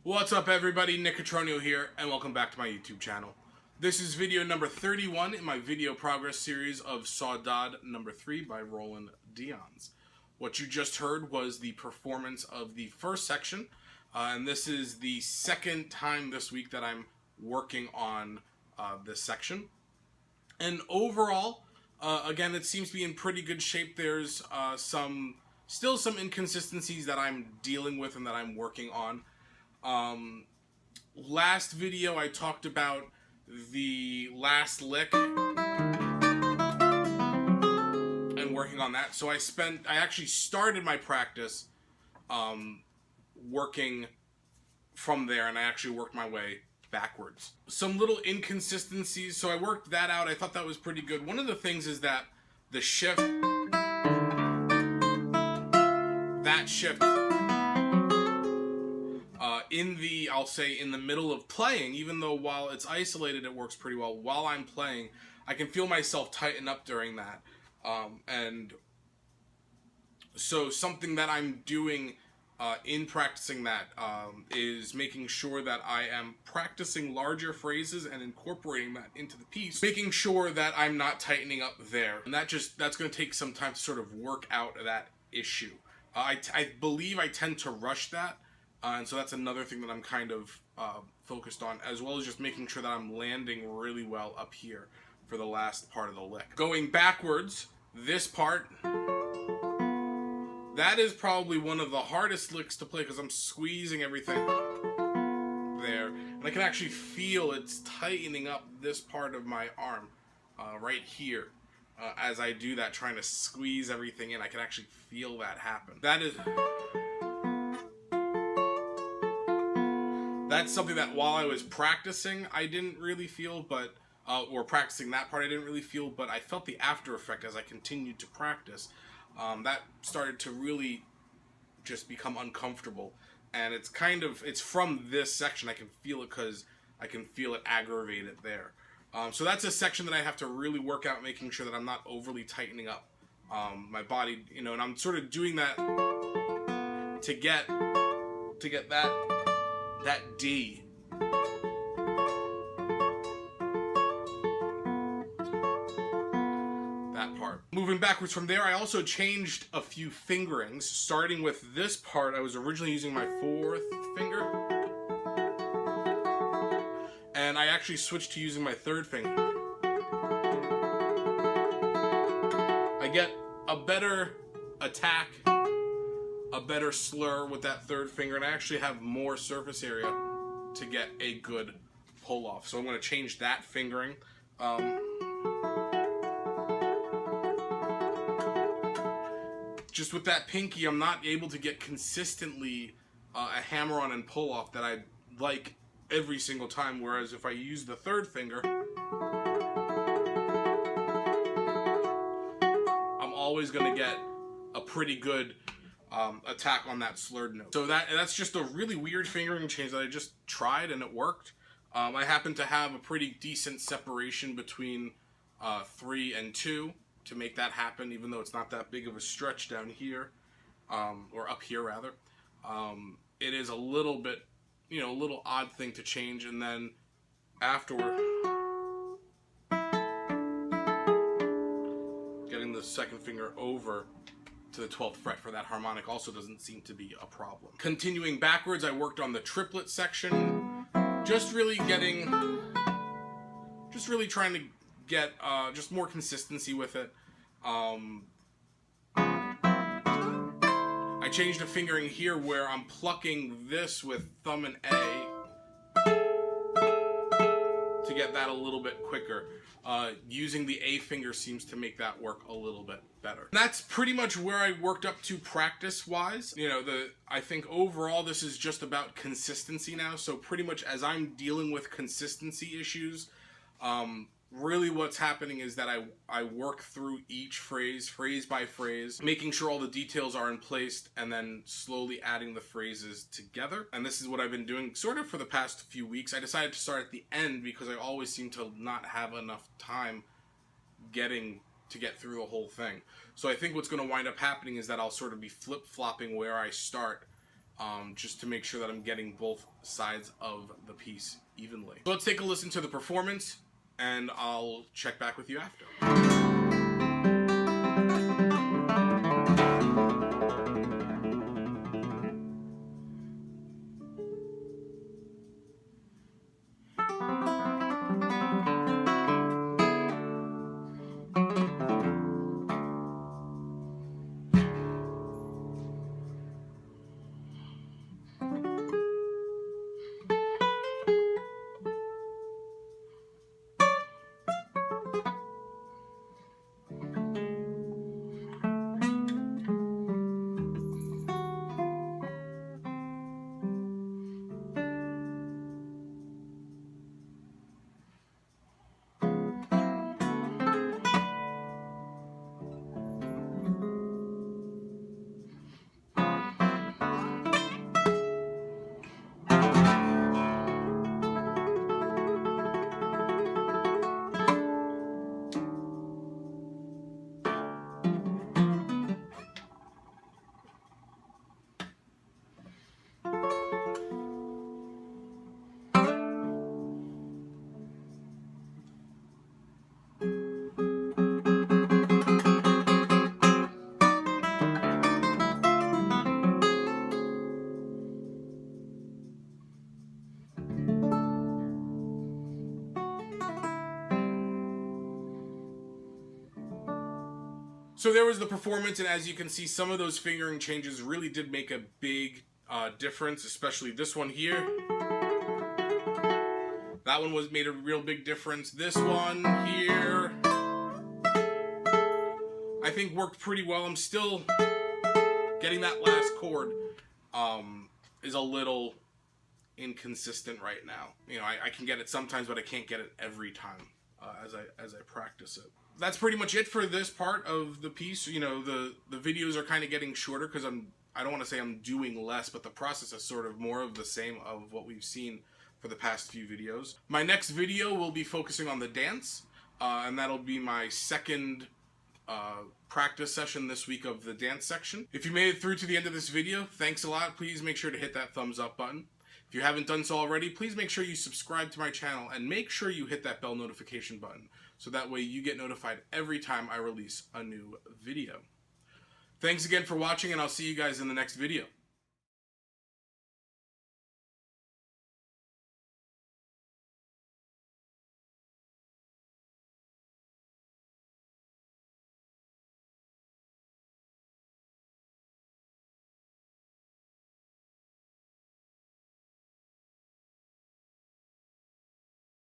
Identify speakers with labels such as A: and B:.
A: What's up everybody, Cutroneo here, and welcome back to my YouTube channel. This is video number 31 in my video progress series of Saudade No. 3 by Roland Dyens. What you just heard was the performance of the first section, and this is the second time this week that I'm working on this section. And overall, again, it seems to be in pretty good shape. There's still some inconsistencies that I'm dealing with and that I'm working on. Last video I talked about the last lick and working on that. So I actually started my practice working from there, and I actually worked my way backwards. Some little inconsistencies, so I worked that out. I thought that was pretty good. One of the things is that the shift, I'll say in the middle of playing, even though while it's isolated it works pretty well, while I'm playing I can feel myself tighten up during that. And so something that I'm doing in practicing that is making sure that I am practicing larger phrases and incorporating that into the piece, making sure that I'm not tightening up there. And that's going to take some time to sort of work out that issue. I believe I tend to rush that. And so that's another thing that I'm kind of focused on, as well as just making sure that I'm landing really well up here for the last part of the lick. Going backwards, this part, that is probably one of the hardest licks to play because I'm squeezing everything there. And I can actually feel it's tightening up this part of my arm right here. As I do that, trying to squeeze everything in, I can actually feel that happen. That's something that while I was practicing, I didn't really feel, but, or practicing that part, I didn't really feel, but I felt the after effect as I continued to practice. That started to really just become uncomfortable. And it's from this section, I can feel it because I can feel it aggravated there. So that's a section that I have to really work out, making sure that I'm not overly tightening up my body, and I'm sort of doing that to get that D. That part. Moving backwards from there, I also changed a few fingerings. Starting with this part, I was originally using my fourth finger, and I actually switched to using my third finger. I get a better attack, a better slur with that third finger, and I actually have more surface area to get a good pull off. So I'm going to change that fingering. Just with that pinky, I'm not able to get consistently a hammer on and pull off that I like every single time, whereas if I use the third finger, I'm always going to get a pretty good attack on that slurred note. So that's just a really weird fingering change that I just tried and it worked. I happen to have a pretty decent separation between 3 and 2 to make that happen, even though it's not that big of a stretch down here, or up here rather. It is a little bit, a little odd thing to change, and then afterward, getting the second finger over to the 12th fret for that harmonic also doesn't seem to be a problem. Continuing backwards, I worked on the triplet section, just really trying to get just more consistency with it. I changed the fingering here where I'm plucking this with thumb and A to get that a little bit quicker. Using the A finger seems to make that work a little bit better. And that's pretty much where I worked up to practice-wise. I think overall this is just about consistency now. So pretty much as I'm dealing with consistency issues, really what's happening is that I work through each phrase by phrase, making sure all the details are in place, and then slowly adding the phrases together. And this is what I've been doing sort of for the past few weeks. I decided to start at the end because I always seem to not have enough time to get through the whole thing. So I think what's going to wind up happening is that I'll sort of be flip-flopping where I start just to make sure that I'm getting both sides of the piece evenly. So let's take a listen to the performance, and I'll check back with you after. So there was the performance, and as you can see, some of those fingering changes really did make a big difference, especially this one here. That one made a real big difference. This one here, I think worked pretty well. I'm still getting that last chord is a little inconsistent right now. You know, I can get it sometimes, but I can't get it every time as I practice it. That's pretty much it for this part of the piece. You know, the videos are kind of getting shorter because I don't want to say I'm doing less, but the process is sort of more of the same of what we've seen for the past few videos. My next video will be focusing on the dance, and that'll be my second practice session this week of the dance section. If you made it through to the end of this video, thanks a lot. Please make sure to hit that thumbs up button. If you haven't done so already, please make sure you subscribe to my channel and make sure you hit that bell notification button so that way you get notified every time I release a new video. Thanks again for watching, and I'll see you guys in the next video.